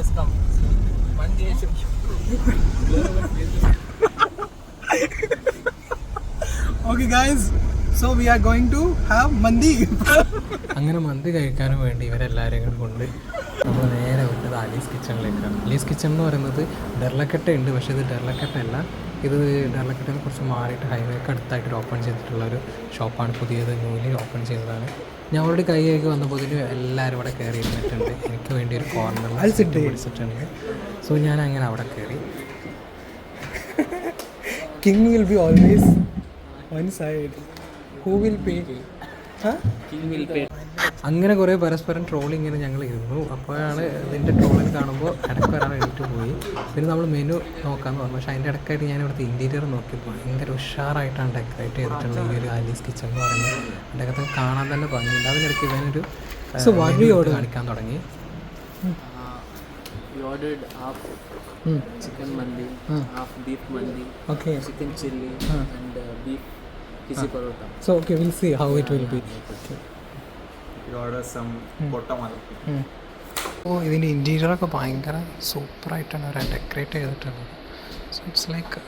just come. Mandi Okay guys, so we are going to have mandi. അങ്ങനെ മന്തി കഴിക്കാനും വേണ്ടി ഇവരെല്ലാവരെയും കൊണ്ട് നമ്മൾ നേരെ വിട്ടത് അലീസ് കിച്ചണിലേക്കാണ്. അലീസ് കിച്ചൺ എന്ന് പറയുന്നത് ഡെർലക്കട്ട ഉണ്ട്, പക്ഷേ ഇത് ഡെർലക്കട്ട അല്ല. ഇത് ഡെർലക്കട്ടയിൽ കുറച്ച് മാറിയിട്ട് ഹൈവേക്ക് അടുത്തായിട്ട് ഓപ്പൺ ചെയ്തിട്ടുള്ളൊരു ഷോപ്പാണ്. പുതിയത് ന്യൂലി ഓപ്പൺ ചെയ്തതാണ്. ഞാൻ ഓൾറെഡി കൈ കഴുകി വന്നപ്പോൾ എല്ലാവരും ഇവിടെ കയറി ഇരുന്നിട്ടുണ്ട്. എനിക്ക് വേണ്ടി ഒരു കോർണറിൽ പിടിച്ചിട്ടുണ്ട്. സോ ഞാൻ അങ്ങനെ അവിടെ കയറി. King will be always one side. Who will pay? Huh? King will pay. അങ്ങനെ കുറേ പരസ്പരം ട്രോളിങ്ങനെ ഞങ്ങൾ ഇരുന്നു. അപ്പോഴാണ് ഇതിൻ്റെ ട്രോളിൽ കാണുമ്പോൾ ഇടയ്ക്ക് ഒരാൾ എണീറ്റ് പോയി. പിന്നെ നമ്മൾ മെനു നോക്കാമെന്ന് പറഞ്ഞു. പക്ഷേ അതിൻ്റെ ഇടയ്ക്കായിട്ട് ഞാൻ ഇവിടുത്തെ ഇൻറ്റീരിയർ നോക്കിയപ്പോൾ ഭയങ്കര ഉഷാറായിട്ടാണ് ഡെക്കറേറ്റ് ചെയ്തിട്ടുണ്ട് ഈ ഒരു ആലീസ് കിച്ചൺ എന്ന് പറയുന്നത്. അതിൻ്റെ അകത്ത് കാണാൻ തന്നെ ഭംഗിയുണ്ട്. അതിനിടയ്ക്ക് ഇവനൊരു കാണിക്കാൻ തുടങ്ങി. We ordered half chicken mandi, half beef mandi, Okay. chicken chilli, and beef kisi parota. So okay, we'll see how it will be. We order some bottom. അപ്പോൾ ഇതിൻ്റെ ഇൻറ്റീരിയറൊക്കെ ഭയങ്കര സൂപ്പറായിട്ടാണ് അവർ ഡെക്കറേറ്റ് ചെയ്തിട്ടുള്ളത്. സോ ഇറ്റ്സ് ലൈക്ക്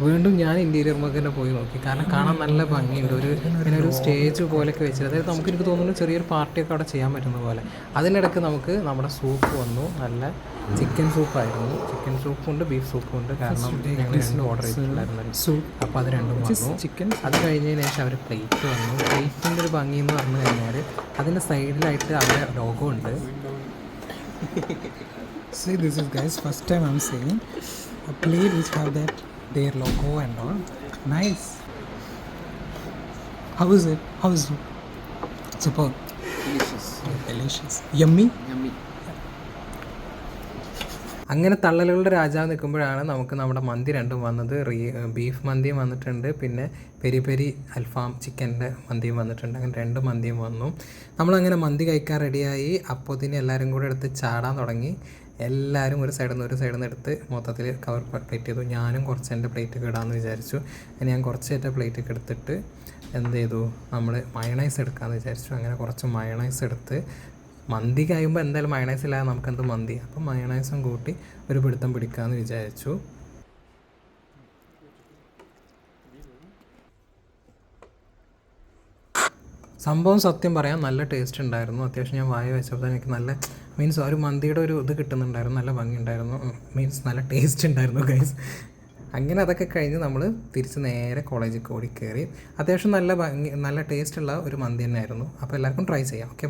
വീണ്ടും ഞാൻ interior മുഖേന തന്നെ പോയി നോക്കി. കാരണം കാണാൻ നല്ല ഭംഗിയുണ്ട്. ഇങ്ങനെ ഒരു സ്റ്റേജ് പോലെയൊക്കെ വെച്ചിട്ട്, അതായത് നമുക്ക് എനിക്ക് തോന്നുന്നു ചെറിയൊരു പാർട്ടിയൊക്കെ അവിടെ ചെയ്യാൻ പറ്റുന്ന പോലെ. അതിനിടയ്ക്ക് നമുക്ക് നമ്മുടെ സൂപ്പ് വന്നു. നല്ല ചിക്കൻ സൂപ്പായിരുന്നു. ചിക്കൻ സൂപ്പുണ്ട്, ബീഫ് സൂപ്പുണ്ട്. കാരണം ഞങ്ങൾ രണ്ടും ഓർഡർ ചെയ്തിട്ടുണ്ടായിരുന്നു സൂപ്പ്. അപ്പോൾ അത് രണ്ടും വന്നു. ചിക്കൻ അത് കഴിഞ്ഞതിന് ശേഷം അവർ പ്ലേറ്റ് വന്നു. പ്ലേറ്റിൻ്റെ ഒരു ഭംഗി എന്ന് പറഞ്ഞു കഴിഞ്ഞാൽ അതിൻ്റെ സൈഡിലായിട്ട് അവരുടെ ലോഗോ ഉണ്ട്. See, this is guys, first time I'm seeing a plate which have that their logo and all. Nice. How is it? How is it? Superb. Delicious. Delicious. Yummy. Yummy. അങ്ങനെ തള്ളലുകളുടെ രാജാവ് നിൽക്കുമ്പോഴാണ് നമുക്ക് നമ്മുടെ മന്തി രണ്ടും വന്നത്. ബീഫ് മന്തിയും വന്നിട്ടുണ്ട്, പിന്നെ പെരി പെരി അൽഫാം ചിക്കൻ്റെ മന്തിയും വന്നിട്ടുണ്ട്. അങ്ങനെ രണ്ട് മന്തിയും വന്നു. നമ്മളങ്ങനെ മന്തി കഴിക്കാൻ റെഡിയായി. അപ്പോൾ ഇതിന് എല്ലാവരും കൂടെ എടുത്ത് ചാടാൻ തുടങ്ങി. എല്ലാവരും ഒരു സൈഡിൽ നിന്ന് എടുത്ത് മൊത്തത്തിൽ കവർ പ്ലേറ്റ് ചെയ്തു. ഞാനും കുറച്ച് എൻ്റെ പ്ലേറ്റൊക്കെ ഇടാമെന്ന് വിചാരിച്ചു. അങ്ങനെ ഞാൻ കുറച്ച് എൻ്റെ പ്ലേറ്റൊക്കെ എടുത്തിട്ട് എന്ത് ചെയ്തു, നമ്മൾ മയണൈസ് എടുക്കാമെന്ന് വിചാരിച്ചു. അങ്ങനെ കുറച്ച് മയണൈസ് എടുത്ത്, മന്തി കഴിയുമ്പോൾ എന്തായാലും മയണൈസ് ഇല്ലാതെ നമുക്കെന്ത് മന്തി, അപ്പം മയണൈസും കൂട്ടി ഒരു പിടുത്തം പിടിക്കാമെന്ന് വിചാരിച്ചു. സംഭവം സത്യം പറയാം നല്ല ടേസ്റ്റ് ഉണ്ടായിരുന്നു. അത്യാവശ്യം ഞാൻ വായ വെച്ചപ്പോൾ എനിക്ക് നല്ല മീൻസ് ഒരു മന്തിയുടെ ഒരു ഇത് കിട്ടുന്നുണ്ടായിരുന്നു. നല്ല ഭംഗി ഉണ്ടായിരുന്നു, മീൻസ് നല്ല ടേസ്റ്റ് ഉണ്ടായിരുന്നു ഗൈസ്. അങ്ങനെ അതൊക്കെ കഴിഞ്ഞ് നമ്മൾ തിരിച്ച് നേരെ കോളേജിൽ ഓടി കയറി. അത്യാവശ്യം നല്ല ഭംഗി നല്ല ടേസ്റ്റുള്ള ഒരു മന്തി തന്നെയായിരുന്നു. അപ്പോൾ എല്ലാവർക്കും ട്രൈ ചെയ്യാം. ഓക്കെ.